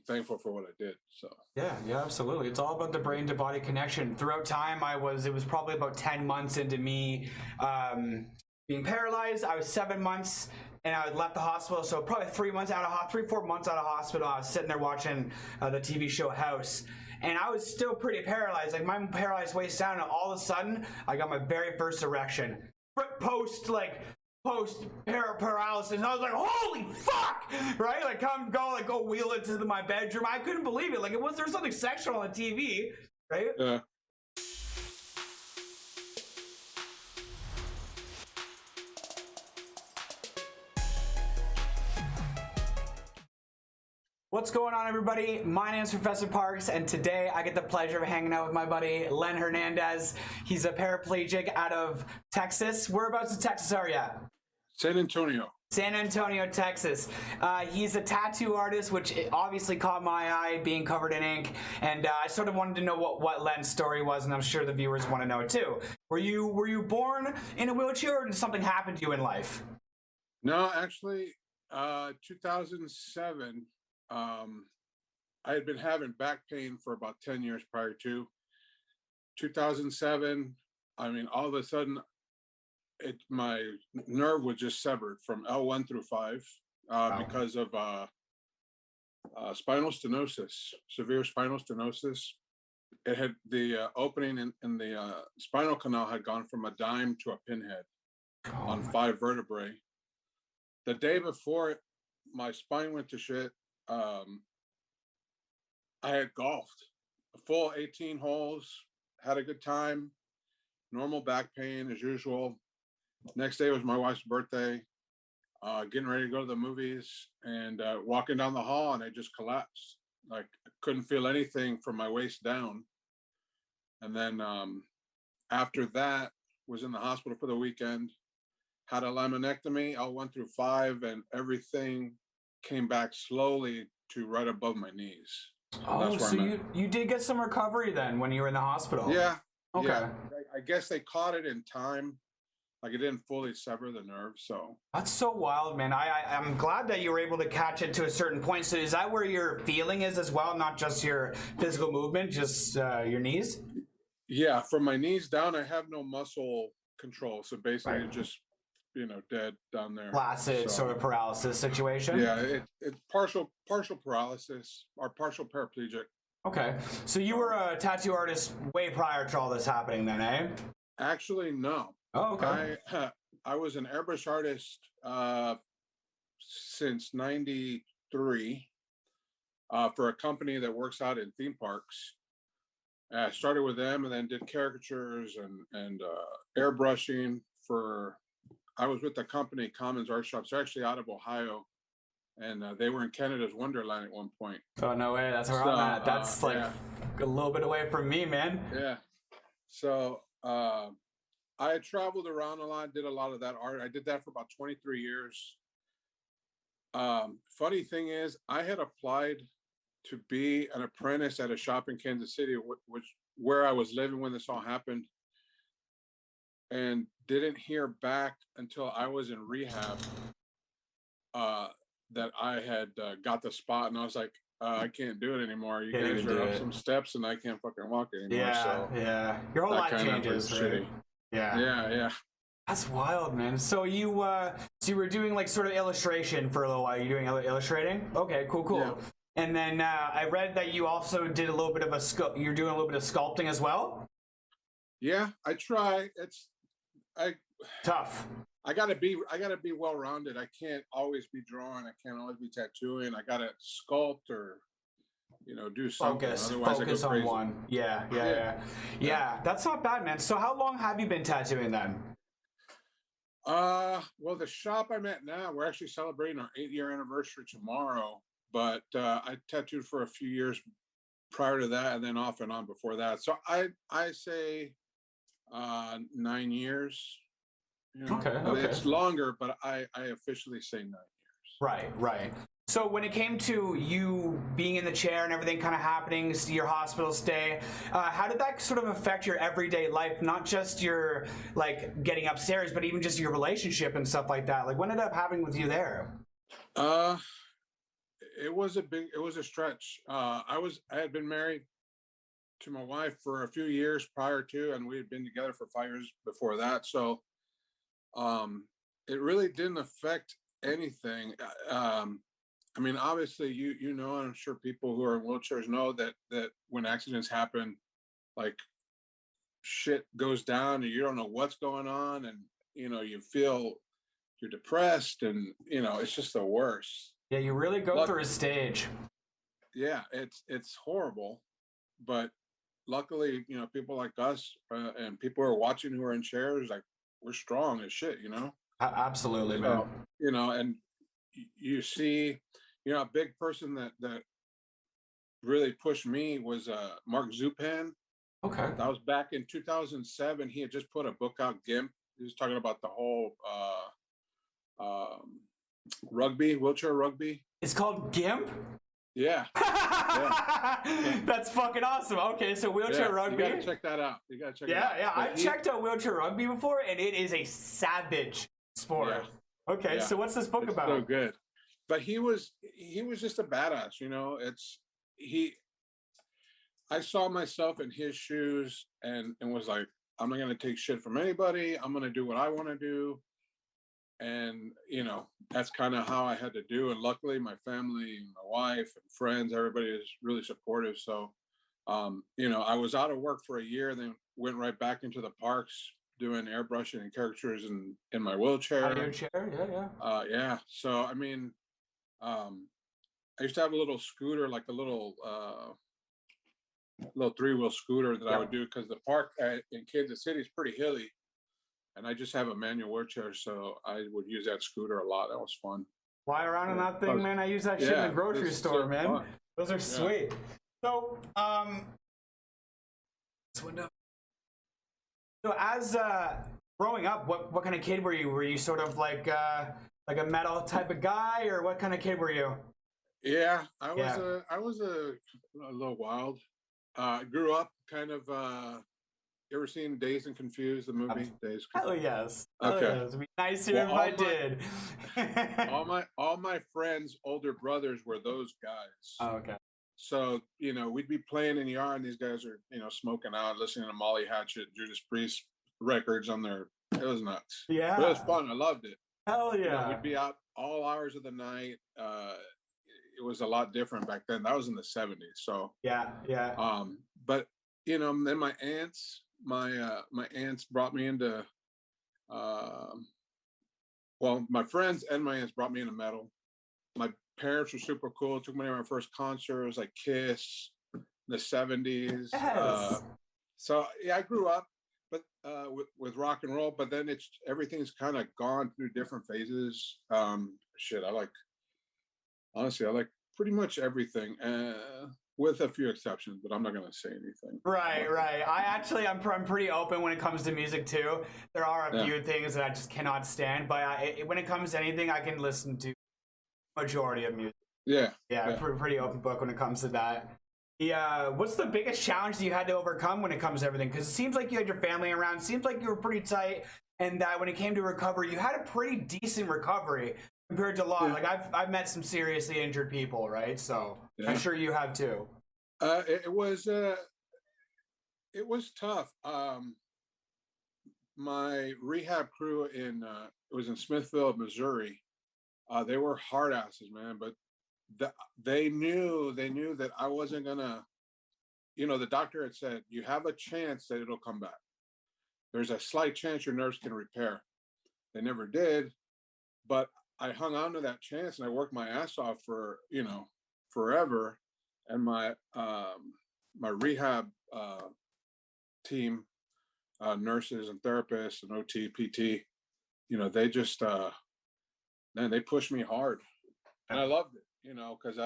thankful for what I did. So yeah, absolutely. It's all about the brain to body connection. Throughout time, it was probably about 10 months into me being paralyzed. I was 7 months and I left the hospital. So probably 3 months out of 4 months out of hospital. I was sitting there watching the TV show House. And I was still pretty paralyzed. Like my paralyzed waist down, and all of a sudden, I got my very first erection. Post paralysis. And I was like, holy fuck! Right? Like go wheel it to my bedroom. I couldn't believe it. Like there was something sexual on the TV, right? Yeah. What's going on, everybody? My name is Professor Parks, and today I get the pleasure of hanging out with my buddy Len Hernandez. He's a paraplegic out of Texas. Whereabouts in Texas are you at? San Antonio. San Antonio, Texas. He's a tattoo artist, which obviously caught my eye, being covered in ink. And I sort of wanted to know what Len's story was, and I'm sure the viewers want to know it too. Were you born in a wheelchair, or did something happen to you in life? No, actually, 2007. I had been having back pain for about 10 years prior to 2007. I mean, all of a sudden, my nerve was just severed from L1 through 5 because of spinal stenosis, severe spinal stenosis. It had the opening in the spinal canal had gone from a dime to a pinhead on 5 vertebrae. The day before my spine went to shit, I had golfed a full 18 holes, had a good time, normal back pain as usual. Next day was my wife's birthday, getting ready to go to the movies, and walking down the hall, and I just collapsed. Like I couldn't feel anything from my waist down. And then after that, was in the hospital for the weekend, had a laminectomy, L1 through 5, and everything came back slowly to right above my knees. Oh, so you did get some recovery then when you were in the hospital? Yeah. Okay. Yeah. I guess they caught it in time. Like it didn't fully sever the nerve, so. That's so wild, man. I'm glad that you were able to catch it to a certain point. So is that where your feeling is as well, not just your physical movement, just your knees? Yeah, from my knees down, I have no muscle control. So basically just, dead down there. Flaccid sort of paralysis situation? Yeah, it's partial paralysis or partial paraplegic. Okay, so you were a tattoo artist way prior to all this happening then, eh? Actually, no. Oh, okay. I was an airbrush artist since '93 for a company that works out in theme parks. I started with them and then did caricatures and airbrushing for. I was with the company Commons Art Shops. They're actually out of Ohio, and they were in Canada's Wonderland at one point. Oh, no way. That's where I'm at. That's a little bit away from me, man. Yeah. So I had traveled around a lot, did a lot of that art. I did that for about 23 years. Funny thing is, I had applied to be an apprentice at a shop in Kansas City, where I was living when this all happened, and didn't hear back until I was in rehab that I had got the spot, and I was like, I can't do it anymore. You guys are up some steps and I can't fucking walk anymore. Yeah. Your whole life changes, right? Yeah. That's wild, man. So you were doing like sort of illustration for a little while. You're doing illustrating? Okay, cool. Yeah. And then I read that you also did a little bit of you're doing a little bit of sculpting as well? Yeah, I try. Tough. I gotta be well-rounded. I can't always be drawing. I can't always be tattooing. I gotta sculpt or, do something. Otherwise, focus I go crazy. On one. Yeah. That's not bad, man. So how long have you been tattooing then? Well, the shop I'm at now, we're actually celebrating our 8-year anniversary tomorrow. But I tattooed for a few years prior to that, and then off and on before that. So I say 9 years. Okay. It's longer, but I officially say 9 years. Right. So when it came to you being in the chair and everything kind of happening, your hospital stay, how did that sort of affect your everyday life? Not just your like getting upstairs, but even just your relationship and stuff like that. Like what ended up happening with you there? it was a stretch. I had been married to my wife for a few years prior to, and we had been together for 5 years before that. So it really didn't affect anything. I mean, obviously, you know, and I'm sure people who are in wheelchairs know that when accidents happen, like shit goes down and you don't know what's going on, and you know you feel you're depressed, and you know it's just the worst. Yeah, you really go Luck, through a stage. yeah, it's horrible, but luckily, you know, people like us and people who are watching who are in chairs, like we're strong as shit, you know. Absolutely, man. So you know, and you see, you know, a big person that really pushed me was Mark Zupan. Okay. That was back in 2007. He had just put a book out, Gimp. He was talking about the whole rugby, wheelchair rugby. It's called GIMP? Yeah. Yeah. That's fucking awesome. Okay, so wheelchair rugby. You gotta check that out. You gotta check it out. Yeah, yeah. I've checked out wheelchair rugby before, and it is a savage sport. Yeah. Okay, so what's this book it's about? So good. But he was just a badass, you know. I saw myself in his shoes and was like, I'm not gonna take shit from anybody. I'm gonna do what I want to do. And you know, that's kind of how I had to do. And luckily my family, my wife and friends, everybody is really supportive. So you know, I was out of work for a year, then went right back into the parks doing airbrushing and caricatures in my wheelchair. Out of your chair? Yeah, yeah. Yeah. So I mean, I used to have a little scooter, like a little 3-wheel scooter that I would do, because the park in Kansas City is pretty hilly, and I just have a manual wheelchair, so I would use that scooter a lot. That was fun. Fly around on that thing, man. I use that shit in the grocery store, so man. Fun. Those are sweet. So, this window. So as growing up, what kind of kid were you? Were you sort of like a metal type of guy, or what kind of kid were you? Yeah, I was a little wild. Grew up kind of. You ever seen Dazed and Confused, the movie? Dazed. Hell yes. Okay. Hell yes. It'd be nice here if I did. all my friends' older brothers were those guys. Oh, okay. So you know, we'd be playing in the yard, and these guys are, you know, smoking out, listening to Molly Hatchet, Judas Priest records on their. It was nuts. Yeah. But it was fun. I loved it. Hell yeah. You know, we'd be out all hours of the night. It was a lot different back then. That was in the 70s. So yeah. But you know, then my aunts brought me into well, my friends and my aunts brought me into metal. My parents were super cool. Took me to my first concert. It was like Kiss in the 70s. Yes. So yeah, I grew up with rock and roll, but then everything's kind of gone through different phases. Honestly, I like pretty much everything, with a few exceptions, but I'm not going to say anything. Right. I'm pretty open when it comes to music too. There are a few things that I just cannot stand, but when it comes to anything, I can listen to majority of music. Yeah. Pretty open book when it comes to that. Yeah. What's the biggest challenge that you had to overcome when it comes to everything? Because it seems like you had your family around. It seems like you were pretty tight, and that when it came to recovery, you had a pretty decent recovery compared to a lot. Like I've met some seriously injured people, right? So I'm sure you have too. It was tough. My rehab crew it was in Smithville, Missouri. They were hard asses, man, but they knew that I wasn't gonna, you know, the doctor had said, you have a chance that it'll come back. There's a slight chance your nerves can repair. They never did, but I hung on to that chance, and I worked my ass off for, you know, forever. And my rehab team, nurses and therapists and OT, PT, you know, they just man, they pushed me hard, and I loved it, you know, because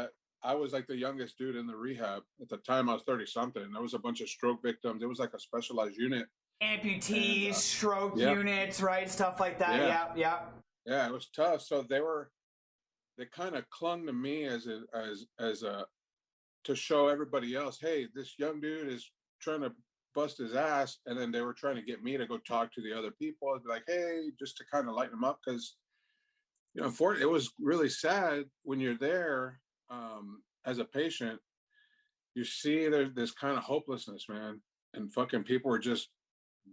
I was like the youngest dude in the rehab at the time. I was 30 something. There was a bunch of stroke victims. It was like a specialized unit. Amputees, stroke units, right? Stuff like that. Yeah. Yeah, it was tough. So they kind of clung to me as a to show everybody else, hey, this young dude is trying to bust his ass. And then they were trying to get me to go talk to the other people and be like, hey, just to kind of lighten them up. Because, you know, it was really sad when you're there. as a patient, you see there's this kind of hopelessness, man, and fucking people are just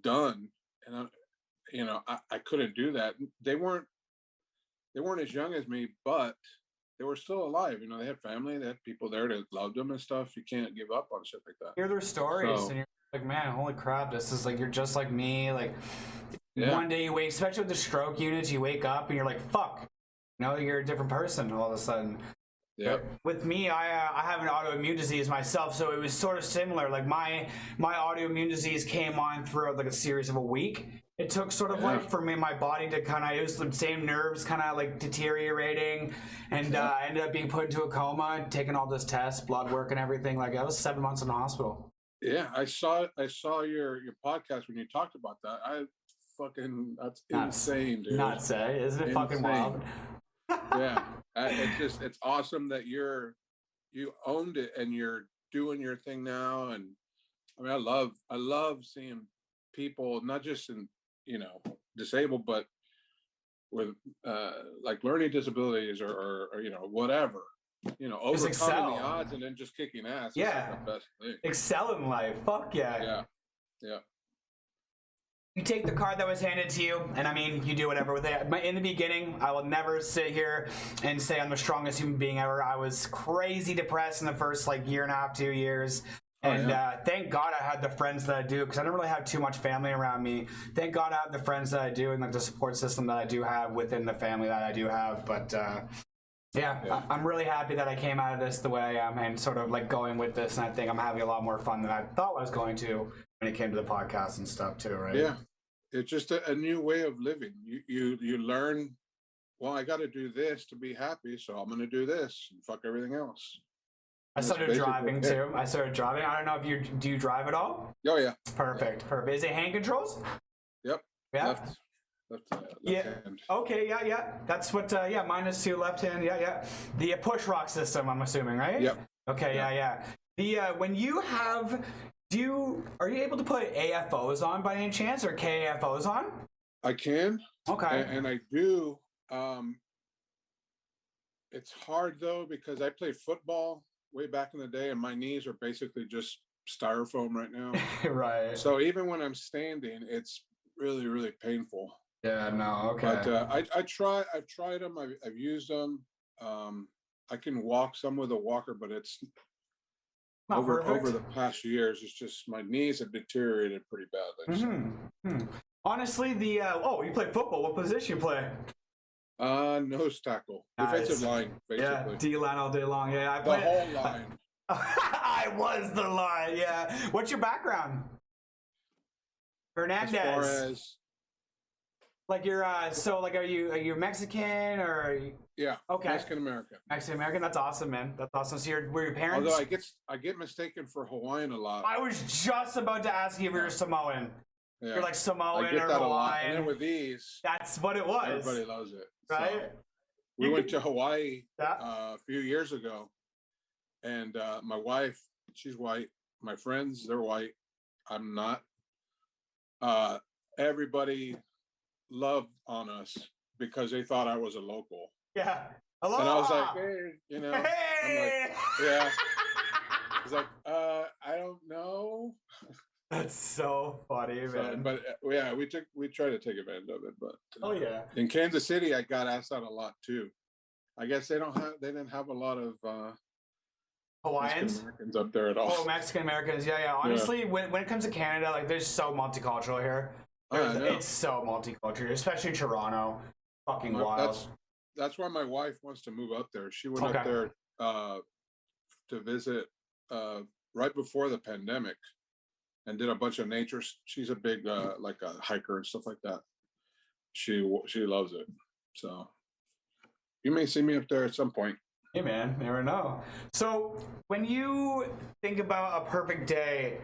done. And I couldn't do that. They weren't as young as me, but they were still alive. They had family, they had people there that loved them and stuff. You can't give up on shit like that. Hear their stories, So, and you're like, man, holy crap, this is like, you're just like me. Like, yeah, one day you wake, especially with the stroke units, you wake up and you're like, fuck, you're a different person all of a sudden. yeah, With me, I have an autoimmune disease myself, so it was sort of similar. Like my autoimmune disease came on throughout like a series of a week. It took sort of like for me, my body to kind of, it was the same nerves kind of like deteriorating, and I ended up being put into a coma, taking all this tests, blood work and everything. Like I was 7 months in the hospital. yeah. I saw your podcast when you talked about that. That's insane, dude. Nuts, eh? Isn't it fucking wild? Yeah, it's awesome that you owned it and you're doing your thing now. And I mean, I love seeing people not just in disabled, but with like learning disabilities or whatever, overcoming the odds and then just kicking ass. Yeah, like the best thing. Excel in life. Fuck yeah. Yeah. You take the card that was handed to you, and I mean, you do whatever with it. But in the beginning, I will never sit here and say I'm the strongest human being ever. I was crazy depressed in the first like year and a half, 2 years. And thank God I had the friends that I do, because I don't really have too much family around me. Thank God I have the friends that I do and like the support system that I do have within the family that I do have. But I'm really happy that I came out of this the way I am and sort of like going with this. And I think I'm having a lot more fun than I thought I was going to when it came to the podcast and stuff too, right? Yeah. It's just a new way of living. You learn, well, I got to do this to be happy, so I'm going to do this and fuck everything else. I started driving too. I don't know if do you drive at all? Oh yeah. Perfect. Is it hand controls? Yep. Yeah. Left hand. Okay. Yeah. That's what. Mine is too. Left hand. Yeah. The push rock system, I'm assuming, right? Yep. Okay. Yeah. The when you have. Are you able to put AFOs on by any chance, or KAFOs on? I can. Okay. And I do. It's hard though, because I played football way back in the day, and my knees are basically just styrofoam right now. Right. So even when I'm standing, it's really, really painful. Yeah. No. Okay. But I've tried them. I've used them. I can walk some with a walker, but it's over the past years, it's just my knees have deteriorated pretty badly. Honestly, you play football. What position you play? Nose tackle, defensive line, basically. Yeah, D-line all day long. Yeah, I played the whole line. I was the line. Yeah. What's your background? Hernandez. As far as like you're are you Mexican or? Yeah. Okay. Mexican American. Mexican American. That's awesome, man. That's awesome. So were your parents? Although I get mistaken for Hawaiian a lot. I was just about to ask you if you're Samoan. Yeah. You're like Samoan I get or that Hawaiian. A lot. And then with these, that's what it was. Everybody loves it, right? So we went to Hawaii a few years ago, and my wife, she's white. My friends, they're white. I'm not. Everybody loved on us because they thought I was a local. Yeah. Aloha! And I was like, hey, Hey! I'm like, yeah. I was like, I don't know. That's so funny, man. But we tried to take advantage of it. But in Kansas City, I got asked out a lot too. I guess they didn't have a lot of Hawaiians, Mexican Americans up there at all. Oh, Mexican Americans, yeah. Honestly, when it comes to Canada, like there's so multicultural here. It's so multicultural, especially Toronto. Fucking wild. That's why my wife wants to move up there. She went up there to visit right before the pandemic and did a bunch of nature. She's a big like a hiker and stuff like that. She loves it. So you may see me up there at some point. Hey man, never know. So when you think about a perfect day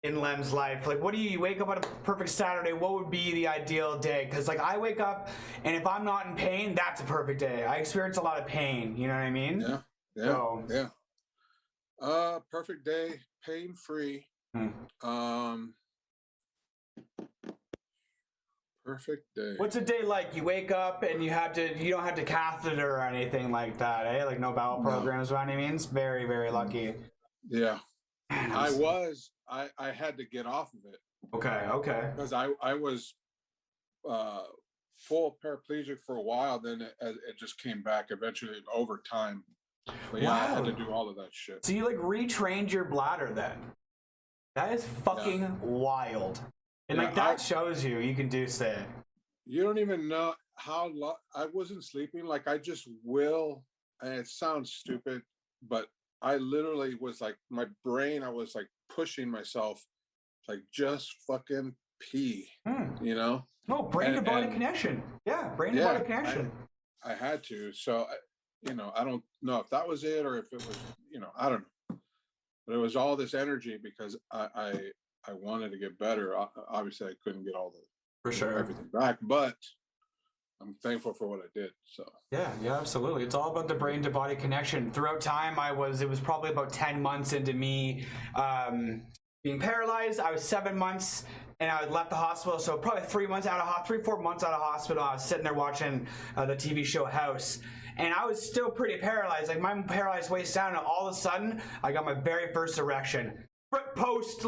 in Len's life, like what do you wake up on a perfect Saturday? What would be the ideal day? Because like I wake up and if I'm not in pain, that's a perfect day. I experience a lot of pain. You know what I mean? Yeah. Perfect day, pain free. Perfect day. What's a day like? You wake up and you don't have to catheter or anything like that, eh? Like no bowel programs by any means. Very, very lucky. Yeah. Man, I had to get off of it. Okay. Because I was full paraplegic for a while, then it just came back eventually over time. But yeah, I had to do all of that shit. So you like retrained your bladder then? That is fucking wild. And like that shows you can do shit. You don't even know how long I wasn't sleeping. Like I just will, and it sounds stupid, but I literally was like, my brain, I was like pushing myself, like just fucking pee, you know? No, brain to body connection. Yeah, brain to body connection. I had to. So, you know, I don't know if that was it or if it was, you know, I don't know. But it was all this energy because I wanted to get better. Obviously, I couldn't get all everything back, but I'm thankful for what I did. So yeah, absolutely. It's all about the brain to body connection. Throughout time, it was probably about 10 months into me being paralyzed. I was 7 months and I left the hospital. So probably 4 months out of hospital. I was sitting there watching the TV show House. And I was still pretty paralyzed. Like my paralyzed waist down, and all of a sudden, I got my very first erection. Post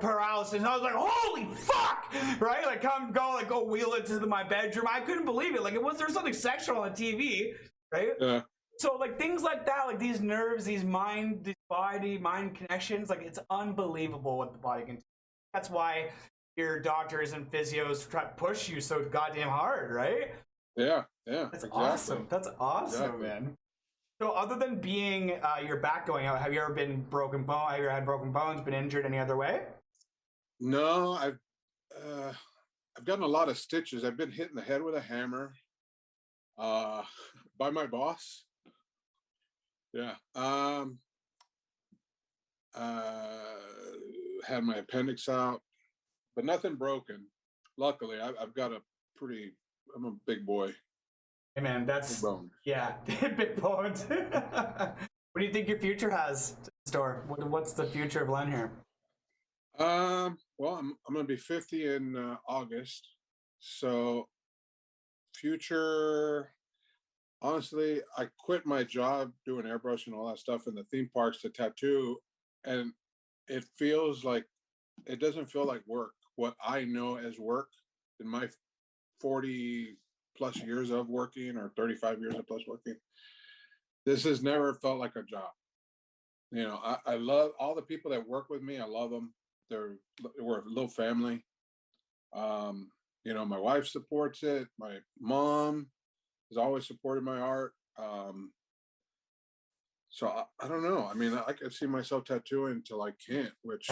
paralysis. And I was like, holy fuck! Right? Like go wheel it to my bedroom. I couldn't believe it. Like there was something sexual on the TV, right? Yeah. So like things like that, like these nerves, these body mind connections, like it's unbelievable what the body can do. That's why your doctors and physios try to push you so goddamn hard, right? Yeah. That's awesome. That's awesome, man. So other than being your back going out, have you ever been broken bone? Have you ever had broken bones? Been injured any other way? No, I've gotten a lot of stitches. I've been hit in the head with a hammer by my boss. Yeah. Had my appendix out, but nothing broken. Luckily, I've got I'm a big boy. Hey man, that's big bones. What do you think your future has in store? What's the future of Len here? Well, I'm gonna be 50 in August, so future. Honestly, I quit my job doing airbrushing and all that stuff in the theme parks to tattoo, and it doesn't feel like work. What I know as work in my 40 plus years of working, or 35 years of plus working, this has never felt like a job. You know, I love all the people that work with me. I love them. We're a little family. You know, my wife supports it. My mom has always supported my art. So I don't know. I mean, I could see myself tattooing until I can't, which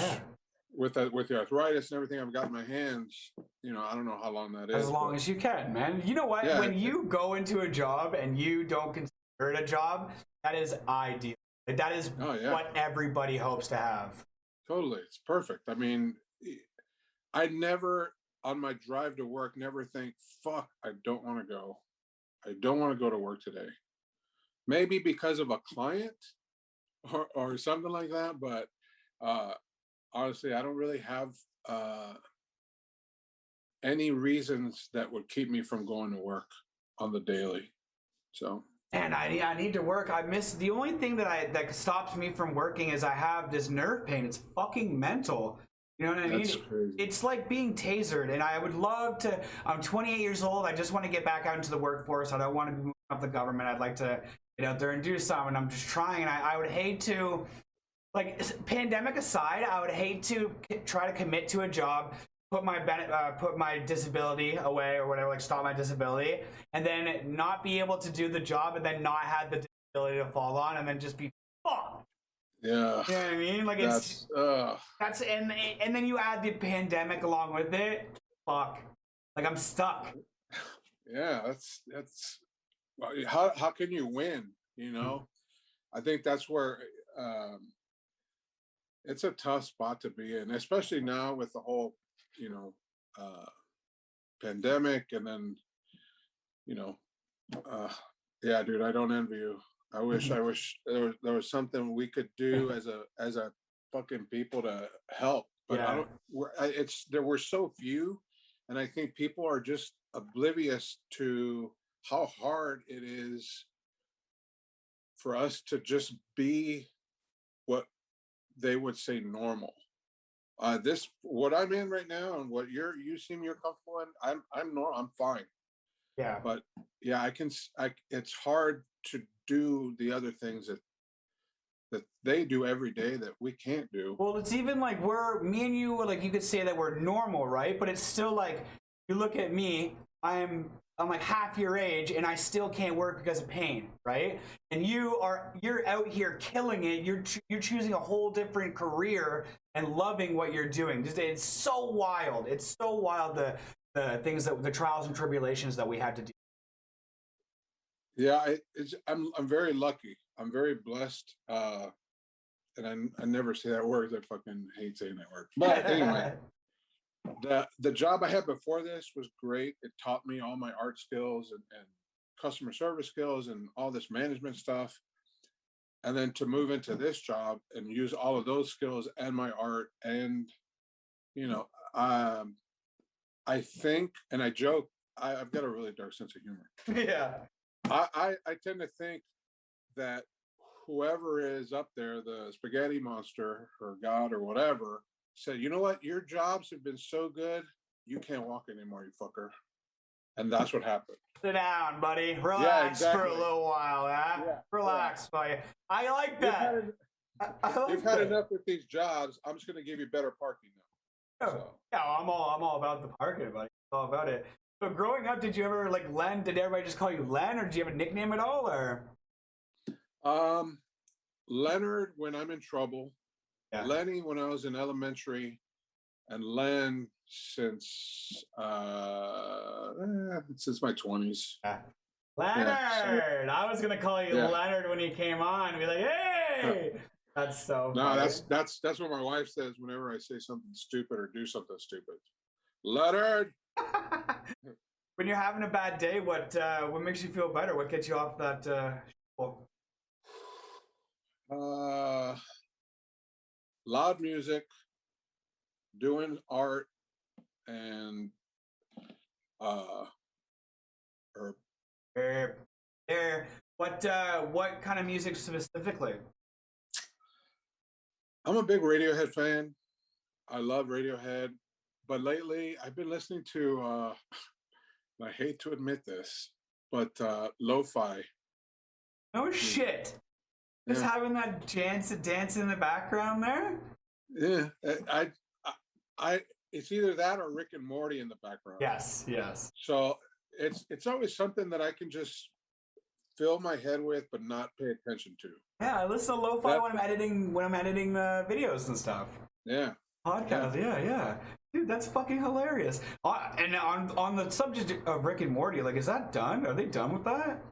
with the arthritis and everything I've got in my hands, you know, I don't know how long that is. As long as you can, man. You know what? Yeah, when you go into a job and you don't consider it a job, that is ideal. Like, that is what everybody hopes to have. Totally. It's perfect. I mean, I never, on my drive to work, never think, fuck, I don't want to go. I don't want to go to work today. Maybe because of a client or something like that, but honestly, I don't really have any reasons that would keep me from going to work on the daily. So. And I need to work. The only thing that stops me from working is I have this nerve pain. It's fucking mental. You know what I mean? Crazy. It's like being tasered, and I would love to. I'm 28 years old. I just want to get back out into the workforce. I don't want to be moving up the government. I'd like to get out there and do something. And I'm just trying. And I would hate to, like, pandemic aside, I would hate to try to commit to a job, put my disability away or whatever, like stop my disability, and then not be able to do the job, and then not have the disability to fall on, and then just be fucked. Yeah. You know what I mean? Like that's and then you add the pandemic along with it. Fuck. Like I'm stuck. Yeah, that's how can you win? You know, I think that's where it's a tough spot to be in, especially now with the whole, you know, pandemic, and then, you know, yeah, dude, I don't envy you. I wish there was something we could do as a fucking people to help, but I don't. There were so few, And I think people are just oblivious to how hard it is for us to just be what they would say normal. This what I'm in right now and what you seem you're comfortable in, I'm normal, I'm fine. Yeah. But yeah, it's hard to do the other things that they do every day that we can't do. Well, it's even like me and you, like you could say that we're normal, right? But it's still like, you look at me, I'm like half your age and I still can't work because of pain, right? And you're out here killing it. You're choosing a whole different career and loving what you're doing. It's so wild. It's so wild, the things the trials and tribulations that we had to do. Yeah, I'm very lucky. I'm very blessed. And I never say that word. I fucking hate saying that word. But anyway, the job I had before this was great. It taught me all my art skills and customer service skills and all this management stuff. And then to move into this job and use all of those skills and my art and, you know, I think, and I joke, I've got a really dark sense of humor. Yeah. I tend to think that whoever is up there, the spaghetti monster or God or whatever, said, you know what, your jobs have been so good, you can't walk anymore, you fucker. And that's what happened. Sit down, buddy. Relax Yeah, exactly. for a little while, huh? Yeah, relax, buddy. I like that. You've had enough with these jobs. I'm just going to give you better parking now. Oh, so. Yeah, I'm all about the parking, buddy. All about it. So growing up, did you ever like Len? Did everybody just call you Len, or did you have a nickname at all, or? Leonard when I'm in trouble. Yeah. Lenny when I was in elementary, and Len since my 20s. Yeah. Leonard. Yeah, so, I was gonna call you Leonard when he came on and be like, hey. That's so funny. No, that's what my wife says whenever I say something stupid or do something stupid. Leonard. When you're having a bad day, what makes you feel better? What gets you off that loud music, doing art, and what kind of music specifically? I'm a big Radiohead fan. I love Radiohead, but lately I've been listening to I hate to admit this, but lo-fi. No shit. Just having that dance in the background there? Yeah. I it's either that or Rick and Morty in the background. Yes. So it's always something that I can just fill my head with but not pay attention to. Yeah, I listen to lo-fi when I'm editing videos and stuff. Yeah. Podcast, yeah. Dude, that's fucking hilarious. And on the subject of Rick and Morty, like, is that done? Are they done with that?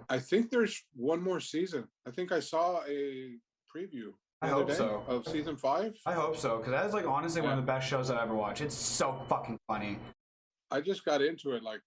I think there's one more season. I think I saw a preview I hope so. Of season 5. I hope so, because that is like honestly one of the best shows I've ever watched. It's so fucking funny. I just got into it like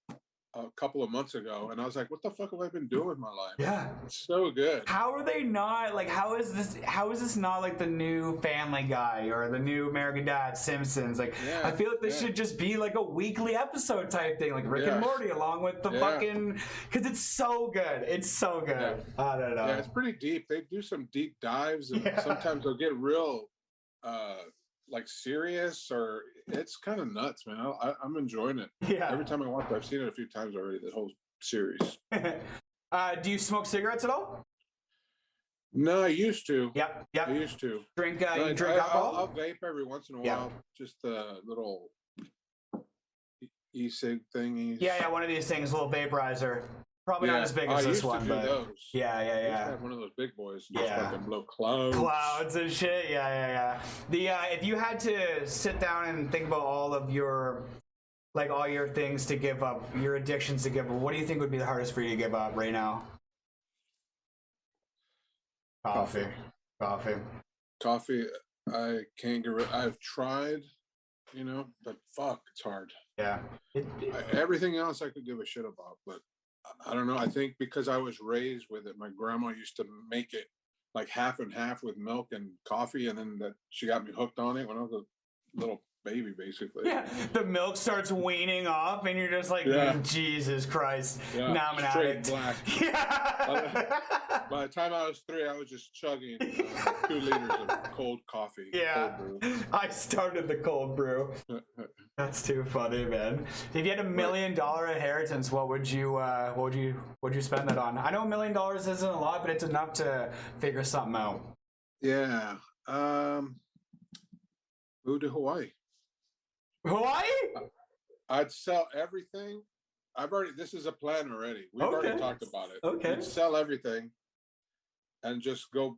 a couple of months ago, and I was like, what the fuck have I been doing with my life? Yeah. It's so good. How are they not, like, how is this not like the new Family Guy or the new American Dad, Simpsons? Like, I feel like this should just be like a weekly episode type thing, like Rick and Morty, along with the fucking, because it's so good. It's so good. Yeah. I don't know. Yeah, it's pretty deep. They do some deep dives, and sometimes they'll get real, like serious, or it's kind of nuts, man. I'm enjoying it. Yeah. Every time I watch it, I've seen it a few times already, the whole series. Do you smoke cigarettes at all? No, I used to. Yep. I used to. Drink alcohol? I'll vape every once in a while. Just the little e-cig thingies. Yeah, one of these things, a little vaporizer. Probably not as big as this one, but those. Yeah. I used to have one of those big boys. And just fucking blow clouds. Clouds and shit. Yeah. If you had to sit down and think about all of your, like, all your things to give up, your addictions to give up, what do you think would be the hardest for you to give up right now? Coffee. I can't get rid. I've tried, but fuck, it's hard. Yeah. Everything else I could give a shit about, but I don't know. I think because I was raised with it, my grandma used to make it like half and half with milk and coffee, and then she got me hooked on it when I was a little baby, basically. Yeah, the milk starts weaning off, and you're just like, Jesus Christ, now I'm an addict. Black. Yeah. By the time I was 3, I was just chugging 2 liters of cold coffee. Yeah, cold brew. I started the cold brew. That's too funny, man. If you had $1 million inheritance, what would you spend that on? I know $1 million isn't a lot, but it's enough to figure something out. Yeah. Move to Hawaii. Hawaii? I'd sell everything. This is a plan already. We've already talked about it. Okay. We'd sell everything and just go.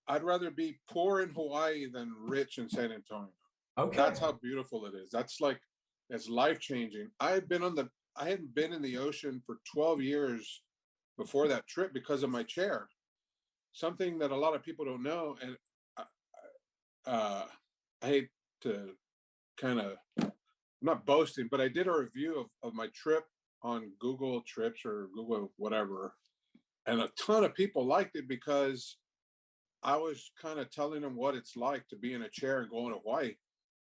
I'd rather be poor in Hawaii than rich in San Antonio. Okay. That's how beautiful it is. That's like, it's life-changing. I hadn't been in the ocean for 12 years before that trip because of my chair. Something that a lot of people don't know, and I hate to kind of, I'm not boasting, but I did a review of my trip on Google Trips or Google whatever, and a ton of people liked it because I was kind of telling them what it's like to be in a chair and go to Hawaii.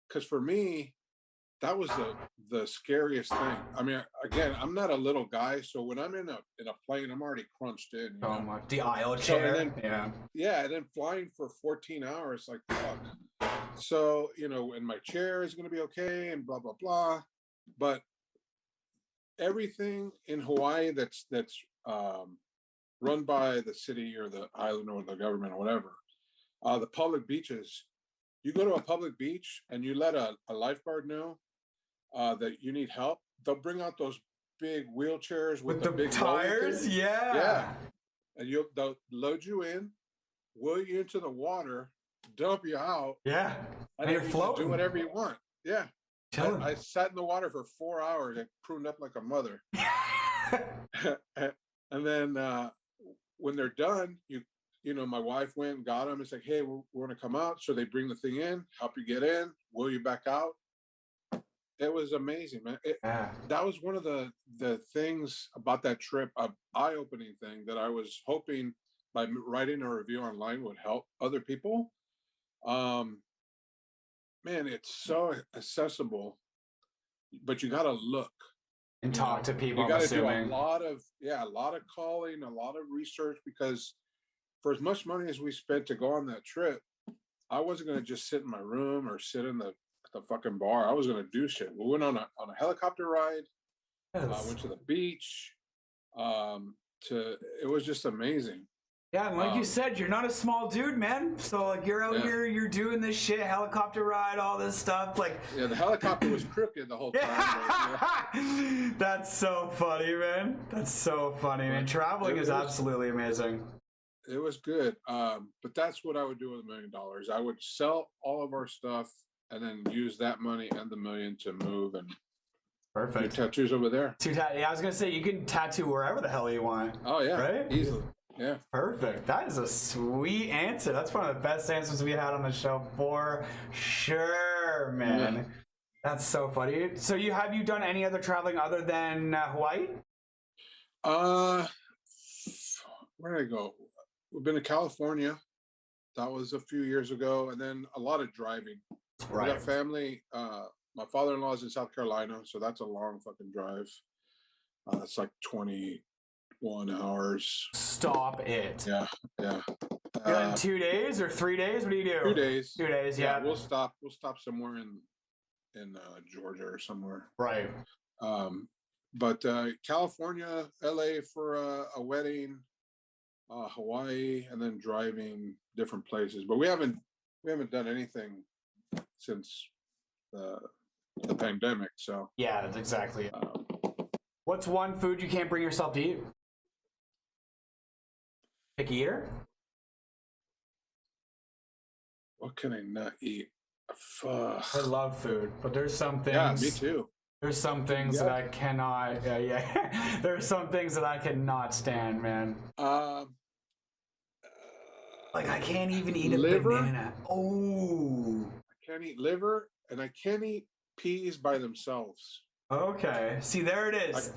Because for me, that was the scariest thing. I mean, again, I'm not a little guy, so when I'm in a plane, I'm already crunched in. Oh my, the aisle chair. And then flying for 14 hours, like fuck. So, and my chair is going to be okay and blah, blah, blah. But everything in Hawaii that's run by the city or the island or the government or whatever, the public beaches, you go to a public beach and you let a lifeguard know that you need help, they'll bring out those big wheelchairs with the big tires. Yeah. And they'll load you in, wheel you into the water, dump you out. Yeah. And you're floating. Do whatever you want. Yeah. I sat in the water for 4 hours and pruned up like a mother. And then when they're done, my wife went and got them. It's like, hey, we're going to come out. So they bring the thing in, help you get in, wheel you back out. It was amazing, man. That was one of the things about that trip, an eye-opening thing that I was hoping by writing a review online would help other people. Man, it's so accessible, but you got to look and talk to people. You got to do a lot of calling, a lot of research, because for as much money as we spent to go on that trip, I wasn't going to just sit in my room or sit in the fucking bar. I was going to do shit. We went on a helicopter ride. Went to the beach. It was just amazing. Yeah, and like you said, you're not a small dude, man. So like you're out here, you're doing this shit, helicopter ride, all this stuff. Like the helicopter was crooked the whole time. That's so funny, man. That's so funny, man. Traveling is absolutely amazing. It was good. But that's what I would do with $1 million. I would sell all of our stuff and then use that money and the $1 million to move and perfect. Do tattoos over there. Yeah, I was gonna say you can tattoo wherever the hell you want. Oh yeah, right? Easily. Yeah. Perfect. That is a sweet answer. That's one of the best answers we had on the show for sure, man. Yeah. That's so funny. So have you done any other traveling other than Hawaii? Where did I go? We've been to California. That was a few years ago, and then a lot of driving. Right. I got family. My father-in-law is in South Carolina, so that's a long fucking drive. It's like 21 hours. Stop it. Yeah. You're in 2 days or 3 days? What do you do? 2 days. 2 days, yeah. We'll stop somewhere in Georgia or somewhere. Right. But California, LA for a wedding, Hawaii, and then driving different places. But we haven't done anything since the pandemic. So yeah, that's exactly it. What's one food you can't bring yourself to eat? Picky eater? What can I not eat? Fuck. I love food, but there's some things. Yeah, me too. There's some things that I cannot. Yeah. There's some things that I cannot stand, man. Like I can't even eat a banana. Oh. I can't eat liver, and I can't eat peas by themselves. Okay. See, there it is.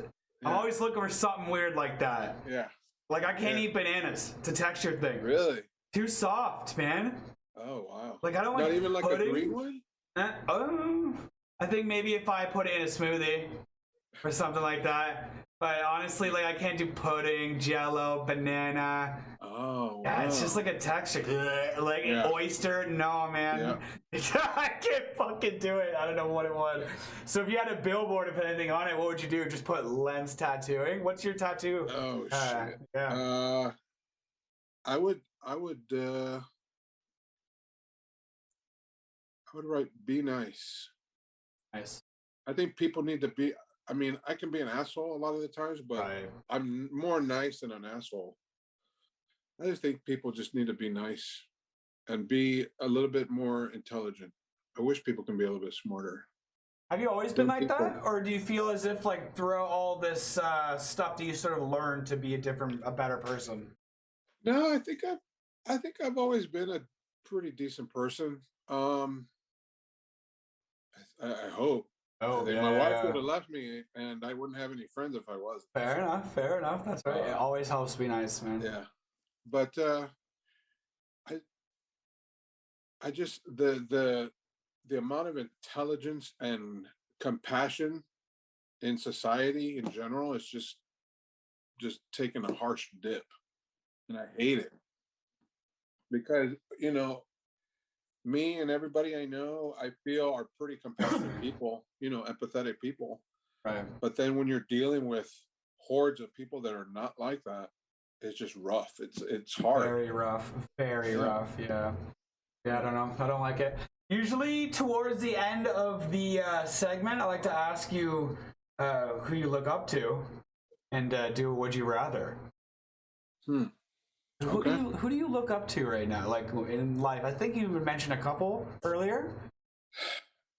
I'm always looking for something weird like that. Yeah. Like I can't eat bananas. It's a texture thing. Really? Too soft, man. Oh wow. Like I don't not even like a green one. I think maybe if I put it in a smoothie or something like that. But honestly, like I can't do pudding, jello, banana. Oh, Yeah, it's wow. just like a texture. Like an Yeah. oyster, no man. I can't fucking do it. I don't know what it was. So if you had a billboard of anything on it, what would you do? Just put Len's tattooing. What's your tattoo? Oh shit. Yeah. I would write be nice. Nice. I think people need to be. I mean, I can be an asshole a lot of the times, but Right. I'm more nice than an asshole. I just think people just need to be nice and be a little bit more intelligent. I wish people can be a little bit smarter. Have you always been like that, or do you feel as if like throughout all this stuff, do you sort of learn to be a better person? No, I think I've always been a pretty decent person. I hope. I Oh think my wife yeah. would have left me, and I wouldn't have any friends if I wasn't. Fair enough. Fair enough. That's right. It always helps to be nice, man. Yeah, but I I just the amount of intelligence and compassion in society in general is just taking a harsh dip, and I hate it because me and everybody I know, I feel are pretty compassionate people, empathetic people. Right. But then when you're dealing with hordes of people that are not like that, it's just rough. It's hard. Very rough. Very rough. Yeah. Yeah. I don't know. I don't like it. Usually, towards the end of the segment, I like to ask you who you look up to, and do a would you rather. Okay. Who do you look up to right now, like in life? I think you mentioned a couple earlier.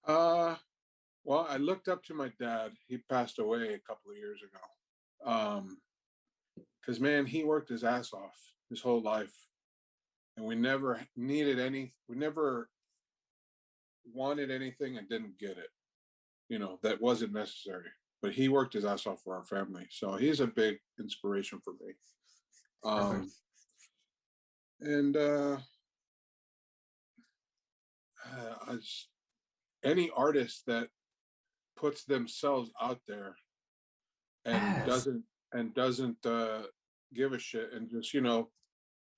Well, I looked up to my dad. He passed away a couple of years ago. Because man, he worked his ass off his whole life, and we never wanted anything and didn't get it. That wasn't necessary. But he worked his ass off for our family, so he's a big inspiration for me. And any artist that puts themselves out there and doesn't give a shit and just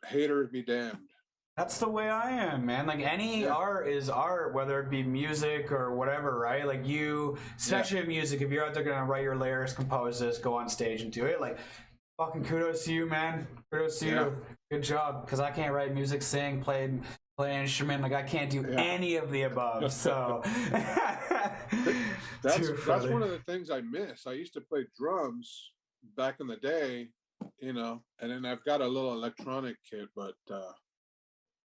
haters be damned. That's the way I am, man. Like any art is art, whether it be music or whatever, right? Like you, especially in music, if you're out there gonna write your lyrics, compose this, go on stage and do it, like fucking kudos to you, man. Kudos to you. Good job. Because I can't write music, sing, play an instrument. Like I can't do any of the above. So that's one of the things I miss. I used to play drums back in the day, and then I've got a little electronic kit, but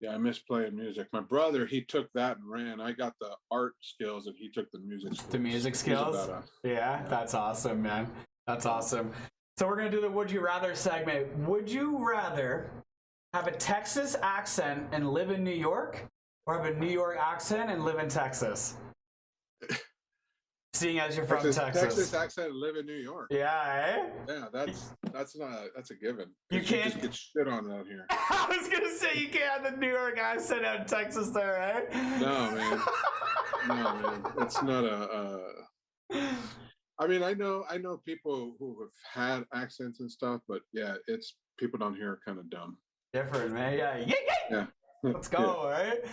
I miss playing music. My brother, he took that and ran. I got the art skills and he took the music skills. The music skills? Yeah, that's awesome, man. That's awesome. So we're going to do the Would You Rather segment. Would you rather have a Texas accent and live in New York, or have a New York accent and live in Texas? Seeing as you're from Texas. Texas accent and live in New York. Yeah, Yeah, that's a given. You can't just get shit on out here. I was gonna say you can't have the New York accent out in Texas there, eh? No, man. No, man. It's not I mean, I know people who have had accents and stuff, but it's people down here are kind of dumb. Different, man. Yeah. Let's go, right?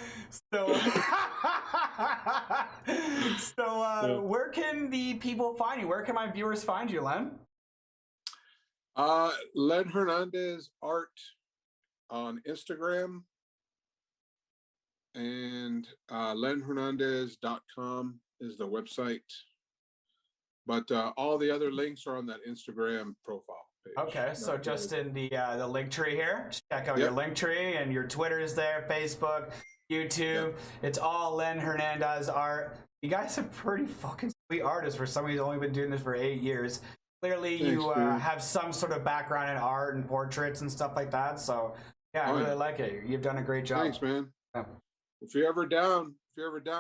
So, where can the people find you? Where can my viewers find you, Len? Len Hernandez art on Instagram and lenhernandez.com is the website. But all the other links are on that Instagram profile page. Okay, so just in the link tree here, just check out your link tree, and your Twitter is there, Facebook, YouTube. It's all Len Hernandez art. You guys are pretty fucking sweet artists for somebody who's only been doing this for 8 years. Clearly, you have some sort of background in art and portraits and stuff like that. So, I really like it. You've done a great job. Thanks, man. Yeah. If you're ever down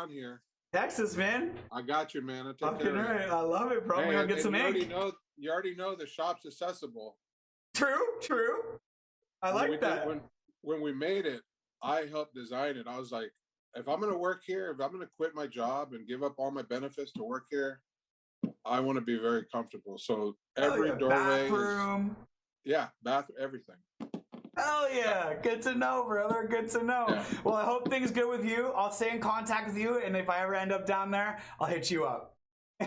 here, Texas, man. I got you, man. Fucking right. I love it, bro. We're gonna get some ink. You already know the shop's accessible. True. I like that. When we made it, I helped design it. I was like, if I'm going to work here, if I'm going to quit my job and give up all my benefits to work here, I want to be very comfortable. So every doorway bathroom. Everything. Hell yeah, good to know, brother. Good to know. Yeah. Well, I hope things good with you. I'll stay in contact with you, and if I ever end up down there, I'll hit you up.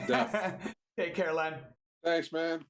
Def. Take care, Len. Thanks, man.